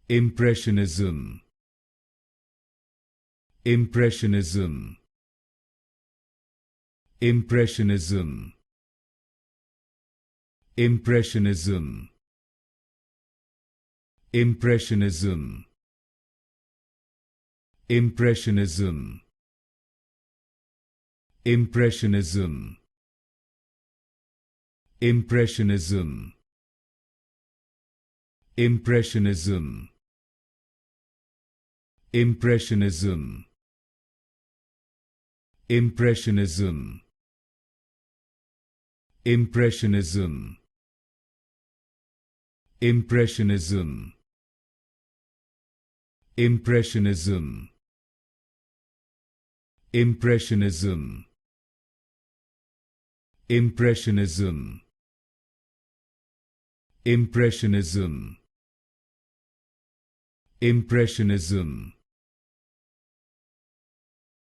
Impressionism. Impressionism. Impressionism. Impressionism. Impressionism. Impressionism. Impressionism. Impressionism. Impressionism. Impressionism. Impressionism. Impressionism. Impressionism. Impressionism. Impressionism. Impressionism. Impressionism. Impressionism.